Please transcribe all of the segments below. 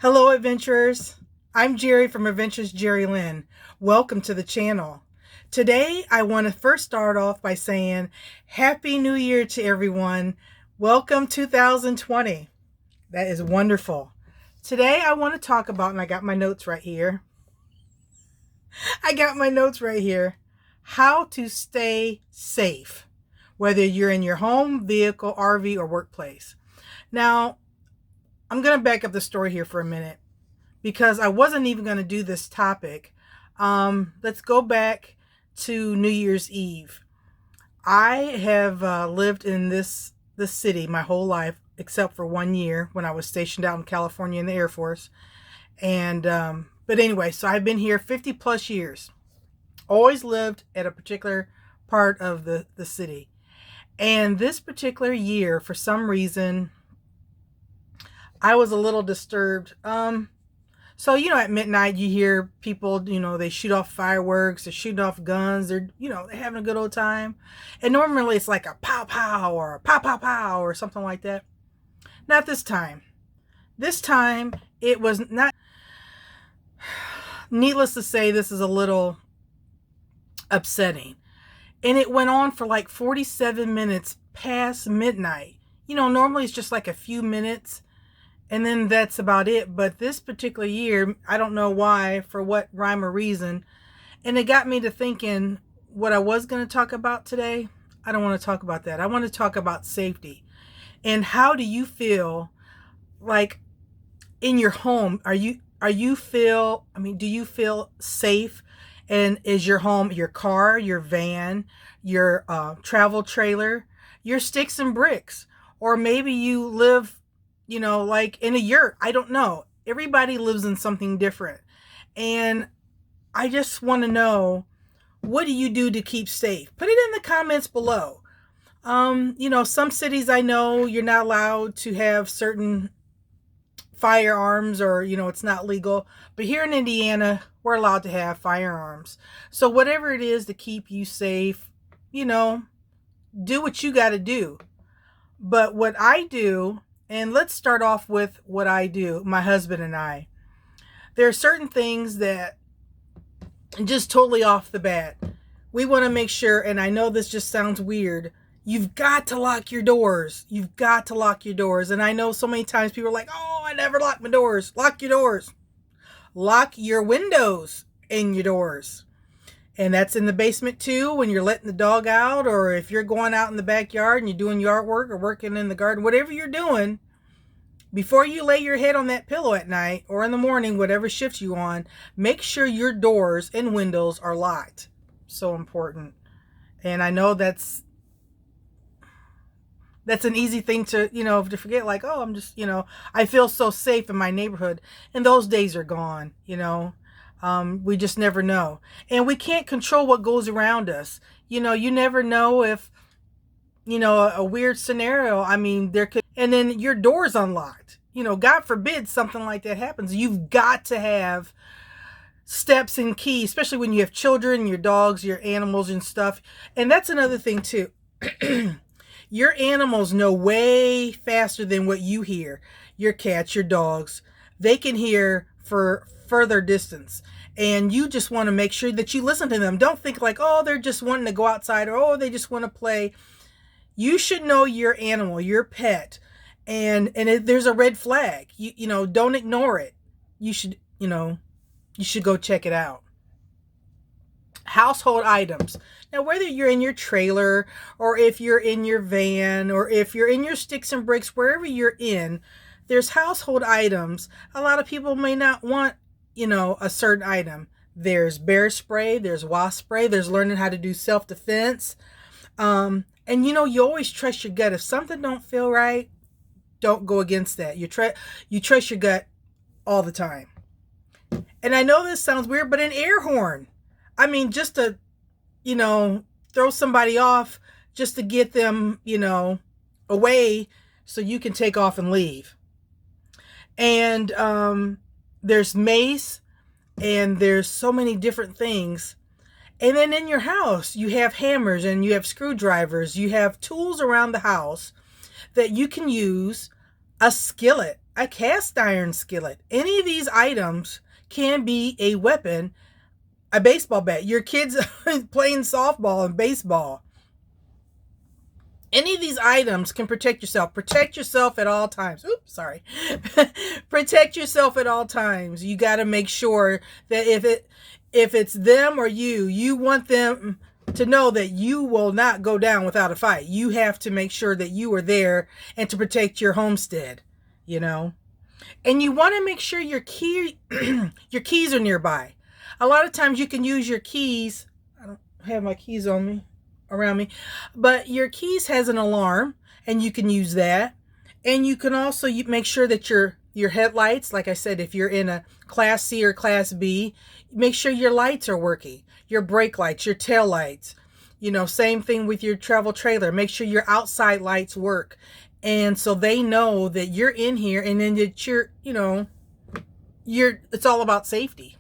Hello, adventurers. I'm Jerry from AdventurousJeriLynn. Welcome to the channel. Today, I want to first start off by saying Happy New Year to everyone. Welcome 2020. That is wonderful. Today, I want to talk about, and I got my notes right here. How to stay safe, whether you're in your home, vehicle, RV, or workplace. Now, I'm going to back up the story here for a minute because I wasn't even going to do this topic. Let's go back to New Year's Eve. I have lived in this city my whole life, except for 1 year when I was stationed out in California in the Air Force. And but anyway, so I've been here 50 plus years. Always lived at a particular part of the city. And this particular year, for some reason, I was a little disturbed. So, at midnight you hear people, they shoot off fireworks, they're shooting off guns, they're having a good old time. And normally it's like a pow pow or a pow pow pow or something like that. Not this time. This time it was not. Needless to say, this is a little upsetting. And it went on for like 47 minutes past midnight. Normally it's just like a few minutes. And then that's about it. But this particular year, I don't know why, for what rhyme or reason. And it got me to thinking what I was going to talk about today. I don't want to talk about that. I want to talk about safety. And how do you feel like in your home? Do you feel safe? And is your home, your car, your van, your travel trailer, your sticks and bricks? Or maybe you live like in a yurt. I don't know. Everybody lives in something different. And I just want to know, what do you do to keep safe? Put it in the comments below. Some cities I know you're not allowed to have certain firearms, or, it's not legal. But here in Indiana, we're allowed to have firearms. So whatever it is to keep you safe, do what you got to do. But what I do, and let's start off with what I do, my husband and I. There are certain things that just totally off the bat, we want to make sure, and I know this just sounds weird, you've got to lock your doors. You've got to lock your doors. And I know so many times people are like, oh, I never lock my doors. Lock your doors. Lock your windows and your doors. And that's in the basement too, when you're letting the dog out, or if you're going out in the backyard and you're doing yard work or working in the garden, whatever you're doing, before you lay your head on that pillow at night or in the morning, whatever shift you on, make sure your doors and windows are locked. So important. And I know that's an easy thing to forget, like, oh, I'm just, I feel so safe in my neighborhood. And those days are gone, we just never know. And we can't control what goes around us. You never know if, a weird scenario. There could, and then your door's unlocked. God forbid something like that happens. You've got to have steps and keys, especially when you have children, your dogs, your animals and stuff. And that's another thing too. Your animals know way faster than what you hear. Your cats, your dogs, they can hear for further distance. And you just want to make sure that you listen to them. Don't think like, oh, they're just wanting to go outside, or, oh, they just want to play. You should know your animal, your pet. And if there's a red flag, don't ignore it. You should go check it out. Household items. Now, whether you're in your trailer, or if you're in your van, or if you're in your sticks and bricks, wherever you're in, there's household items. A lot of people may not want, a certain item. There's bear spray, there's wasp spray, there's learning how to do self-defense. And you always trust your gut. If something don't feel right, don't go against that. You trust your gut all the time. And I know this sounds weird, but an air horn. Just to, throw somebody off, just to get them, away so you can take off and leave. And there's mace, and there's so many different things. And then in your house, you have hammers and you have screwdrivers. You have tools around the house that you can use. A skillet. a cast iron skillet. Any of these items can be a weapon. A baseball bat. Your kids playing softball and baseball. Any of these items can protect yourself. Protect yourself at all times. Oops, sorry. Protect yourself at all times. You got to make sure that if it's them or you want them to know that you will not go down without a fight. You have to make sure that you are there and to protect your homestead, you know. And you want to make sure your your keys are nearby. A lot of times you can use your keys. I don't have my keys on me, around me, but your keys has an alarm and you can use that. And you can also make sure that your headlights, like I said, if you're in a class C or class B, make sure your lights are working, your brake lights, your tail lights, you know, same thing with your travel trailer. Make sure your outside lights work. And so they know that you're in here and then that you're, you know, it's all about safety.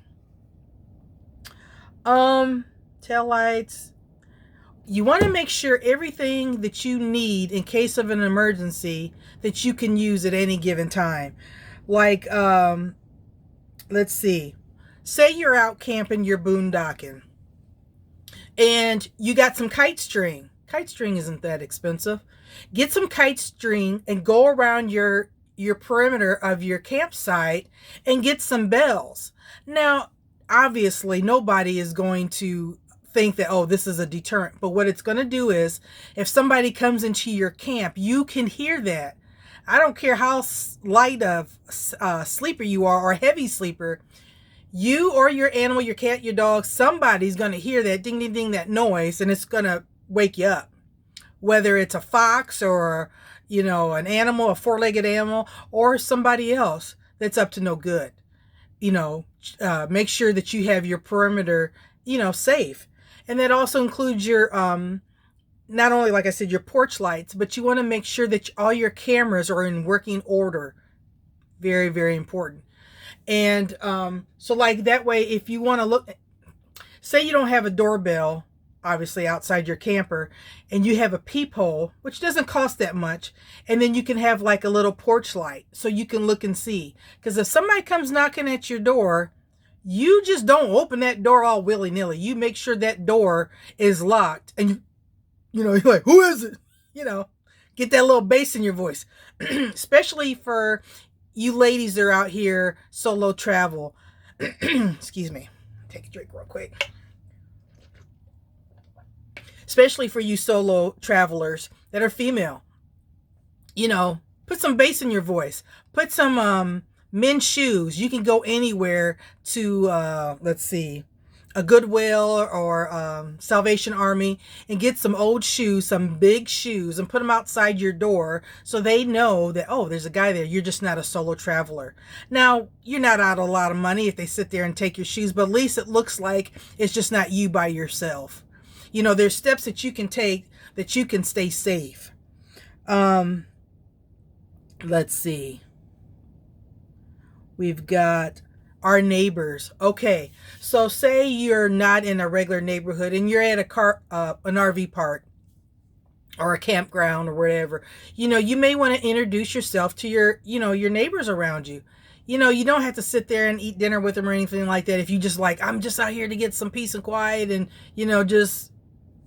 Tail lights. You want to make sure everything that you need in case of an emergency that you can use at any given time. Like, let's see. Say you're out camping, you're boondocking, and you got some kite string. Kite string isn't that expensive. Get some kite string and go around your perimeter of your campsite and get some bells. Now, obviously, nobody is going to think that, oh, this is a deterrent. But what it's going to do is, if somebody comes into your camp, you can hear that. I don't care how light of sleeper you are or heavy sleeper, you or your animal, your cat, your dog, somebody's going to hear that ding, ding, ding, that noise, and it's going to wake you up. Whether it's a fox or, you know, an animal, a four-legged animal, or somebody else that's up to no good. You know, make sure that you have your perimeter, you know, safe. And that also includes your, not only, like I said, your porch lights, but you want to make sure that all your cameras are in working order. Very, very important. And so like that way, if you want to look, say you don't have a doorbell, obviously outside your camper, and you have a peephole, which doesn't cost that much, and then you can have like a little porch light so you can look and see. Because if somebody comes knocking at your door, you just don't open that door all willy-nilly. You make sure that door is locked, and you know, you're like, who is it? You know, get that little bass in your voice. Especially for you ladies that are out here solo travel. Excuse me, take a drink real quick. Especially for you solo travelers that are female, you know, put some bass in your voice. Put some men's shoes. You can go anywhere to, let's see, a Goodwill or Salvation Army and get some old shoes, some big shoes, and put them outside your door so they know that, oh, there's a guy there. You're just not a solo traveler. Now, you're not out a lot of money if they sit there and take your shoes, but at least it looks like it's just not you by yourself. You know, there's steps that you can take that you can stay safe. Let's see. We've got our neighbors. Okay, so say you're not in a regular neighborhood and you're at an RV park or a campground or whatever. You know, you may want to introduce yourself to your, you know, your neighbors around you. You know, you don't have to sit there and eat dinner with them or anything like that. If you just like, I'm just out here to get some peace and quiet and, you know, just,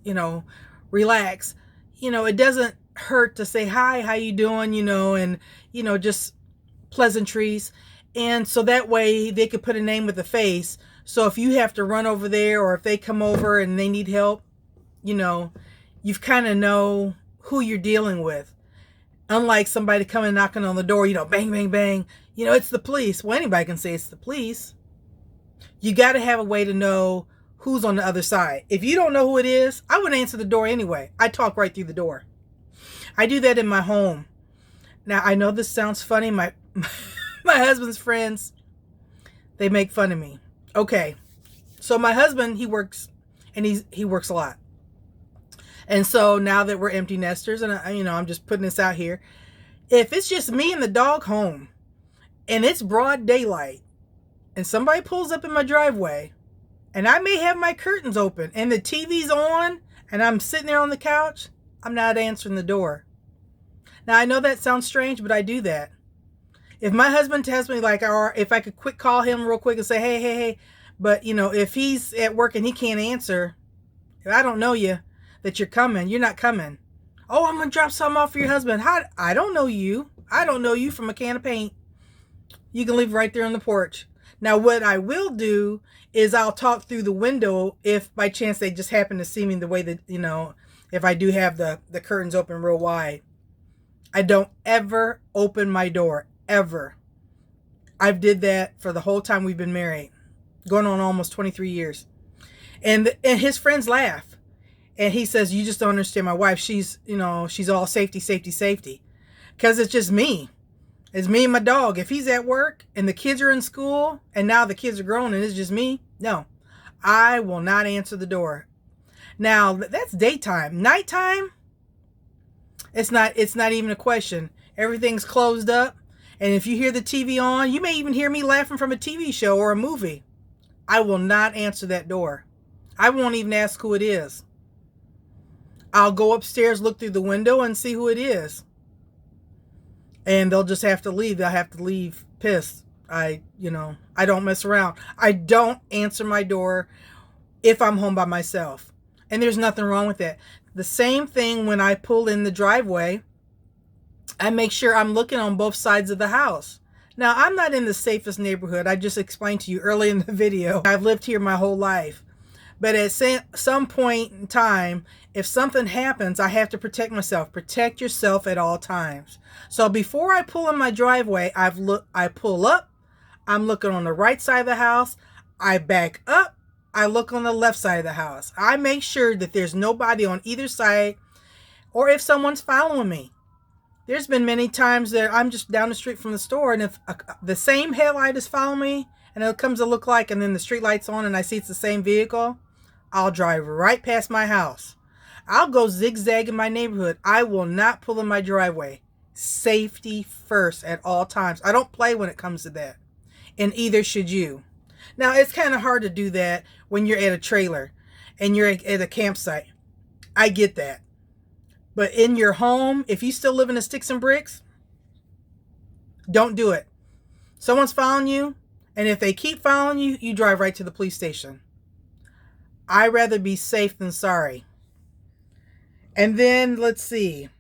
you know, relax. You know, it doesn't hurt to say, hi, how you doing? You know, and, you know, just pleasantries. And so that way they could put a name with a face. So if you have to run over there or if they come over and they need help, you know, you've kind of know who you're dealing with. Unlike somebody coming knocking on the door, you know, bang, bang, bang. You know, it's the police. Well, anybody can say it's the police. You got to have a way to know who's on the other side. If you don't know who it is, I wouldn't answer the door anyway. I talk right through the door. I do that in my home. Now, I know this sounds funny. My husband's friends, they make fun of me. Okay. So my husband, he works, and he works a lot. And so now that we're empty nesters, and I'm just putting this out here, if it's just me and the dog home, and it's broad daylight, and somebody pulls up in my driveway, and I may have my curtains open, and the TV's on, and I'm sitting there on the couch, I'm not answering the door. Now, I know that sounds strange, but I do that. If my husband tells me, like, or if I could quick call him real quick and say, hey, hey, hey, but you know, if he's at work and he can't answer, if I don't know you, that you're coming, you're not coming. Oh, I'm going to drop something off for your husband. How? I don't know you. I don't know you from a can of paint. You can leave right there on the porch. Now, what I will do is I'll talk through the window if by chance they just happen to see me the way that, you know, if I do have the curtains open real wide. I don't ever open my door, ever. I've did that for the whole time we've been married, going on almost 23 years. And his friends laugh. And he says, you just don't understand my wife. She's, you know, she's all safety, safety, safety. Because it's just me. It's me and my dog. If he's at work and the kids are in school and now the kids are grown and it's just me, no, I will not answer the door. Now, that's daytime. Nighttime, it's not even a question. Everything's closed up. And if you hear the TV on, you may even hear me laughing from a TV show or a movie. I will not answer that door. I won't even ask who it is. I'll go upstairs, look through the window and see who it is. And they'll just have to leave. They'll have to leave pissed. I don't mess around. I don't answer my door if I'm home by myself. And there's nothing wrong with that. The same thing when I pull in the driveway, I make sure I'm looking on both sides of the house. Now, I'm not in the safest neighborhood. I just explained to you early in the video. I've lived here my whole life. But at some point in time, if something happens, I have to protect myself. Protect yourself at all times. So before I pull in my driveway, I pull up. I'm looking on the right side of the house. I back up. I look on the left side of the house. I make sure that there's nobody on either side, or if someone's following me. There's been many times that I'm just down the street from the store, and if the same headlight is following me, and it comes to look like, and then the street light's on, and I see it's the same vehicle, I'll drive right past my house. I'll go zigzag in my neighborhood. I will not pull in my driveway. Safety first at all times. I don't play when it comes to that. And either should you. Now, it's kind of hard to do that when you're at a trailer and you're at a campsite. I get that. But in your home, if you still live in the sticks and bricks, don't do it. Someone's following you, and if they keep following you, you drive right to the police station. I'd rather be safe than sorry. And then, let's see.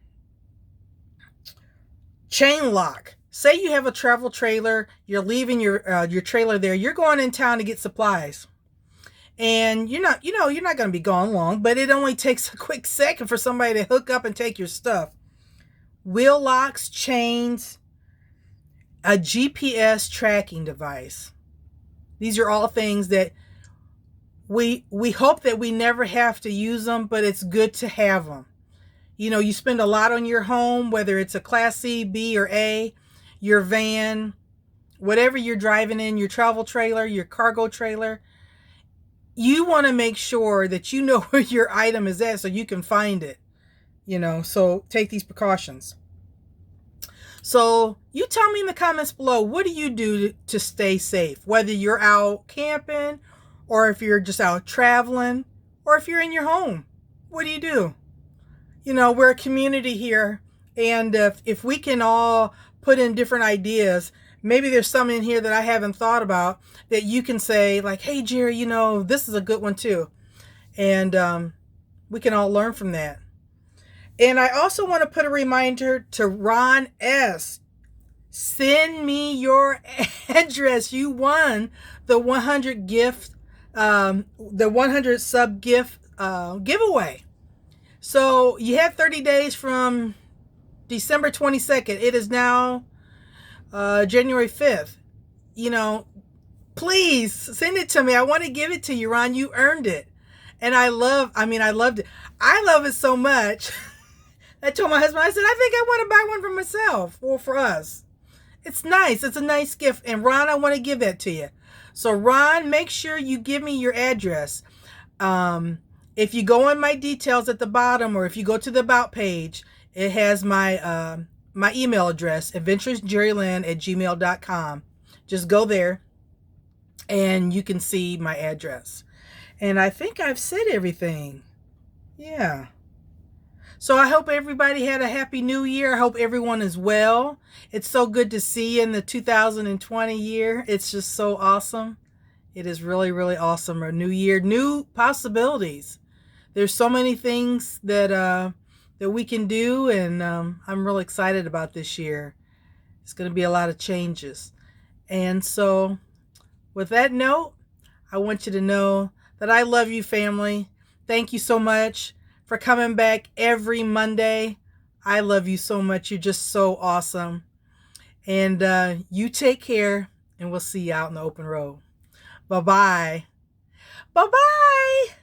Chain lock. Say you have a travel trailer, you're leaving your trailer there, you're going in town to get supplies. And you're not going to be gone long, but it only takes a quick second for somebody to hook up and take your stuff. Wheel locks, chains, a GPS tracking device. These are all things that we hope that we never have to use them, but it's good to have them. You know, you spend a lot on your home, whether it's a Class C, B, or A, your van, whatever you're driving in, your travel trailer, your cargo trailer. You want to make sure that you know where your item is at so you can find it. You know, so take these precautions. So you tell me in the comments below, what do you do to stay safe? Whether you're out camping, or if you're just out traveling, or if you're in your home, what do you do? You know, we're a community here, and if we can all put in different ideas, maybe there's some in here that I haven't thought about that you can say, like, hey, Jerry, you know, this is a good one too. And we can all learn from that. And I also want to put a reminder to Ron S. Send me your address. You won the 100 gift, the 100 sub gift giveaway. So you have 30 days from December 22nd. It is now January 5th. You know, please send it to me. I want to give it to you, Ron. You earned it. And I loved it. I love it so much. I told my husband, I said, I think I want to buy one for myself or for us. It's nice. It's a nice gift. And Ron, I want to give that to you. So Ron, make sure you give me your address. If you go on my details at the bottom, or if you go to the About page, it has my my email address, AdventurousJeriLynn@gmail.com. Just go there and you can see my address. And I think I've said everything. Yeah. So I hope everybody had a happy new year. I hope everyone is well. It's so good to see you in the 2020 year. It's just so awesome. It is really, really awesome. A new year, new possibilities. There's so many things that we can do, and I'm really excited about this year. It's going to be a lot of changes. And so with that note, I want you to know that I love you, family. Thank you so much for coming back every Monday. I love you so much. You're just so awesome. And you take care, and we'll see you out in the open road. Bye-bye. Bye-bye.